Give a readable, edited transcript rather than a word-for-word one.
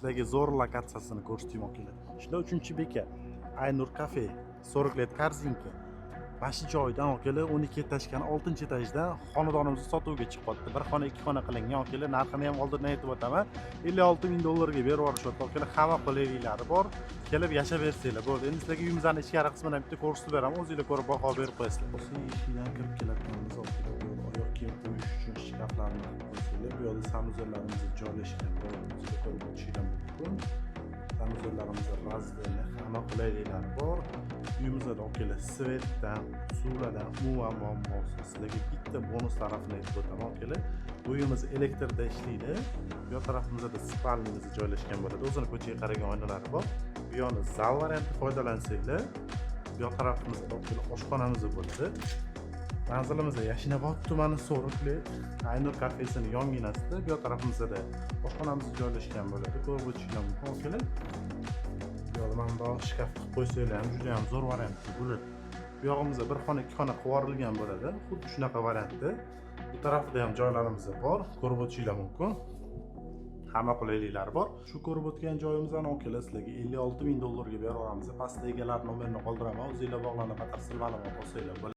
Sizlarga zo'r lokatsiyasini ko'rsatdim akalar. Shular 3-bekat. Aynur kafe, 40 let korzinka. Mana shu joydan akalar 12 etajdan 6 etajdan xonadonimizni sotuvga chiqyapti. Bir xona, 2 xona qilingan akalar. Narxini ham oldindan aytib o'taman. 56 ming dollarga berib yuborishyapti akalar. Hamma qulayliklari bor. Kelib yashab bersanglar bo'ldi. Endi sizlarga uyimizni ichkari qismini ham bitta ko'rsatib beraman. O'zingizlar ko'rib baho berib qo'yasizlar. O'sha eshikdan kirib keladiganimiz akalar. Oyoq kiyim qo'yish uchun shkaflarni qo'ysalar. Bu yerda sanuzorlarimiz joylashgan. O'zingizlar ko'rib o'tishingiz mumkin. Sanuzorlarimizda razdeli, hamma qulayliklari bor. Uyimizda akalar svetdan, suvlardan umuman muammosi. Sizlarga bitta bonus tarafini aytib o'taman akalar. Uyimiz elektrda ishlaydi. Bu tarafimizda spalnimiz joylashgan bo'ladi. O'zini ko'chaga qaragan oynalari bor. Bu yoni zal varianti foydalansanglar. Bu tarafimizda akalar oshxonamiz bo'ladi. Manzilimizda Yashnobod tumani 40 let Aynur kafesining yonginasida. Bu tarafimizda oshxonamiz joylashgan bo'ladi. Ko'rib o'tishingiz mumkin akalar. Mana bu shkaf qilib qo'ysanglar ham juda ham zo'r variantda bo'ladi. Bu yog'imizda bir xona, 2 xona qilib yuborilgan bo'ladi. Xuddi shunaqa variantda. Bu tarafida ham joylarimiz bor. Ko'rib o'tishingiz mumkin. Hamma qulayliklari bor. Shu ko'rib o'tgan joyimizdan akalar sizlarga 56 ming dollarga berib yuboramiz. Pastda egalar nomerini qoldiraman. O'zingizlar bog'lanib batafsil ma'lumot olsanglar bo'ladi.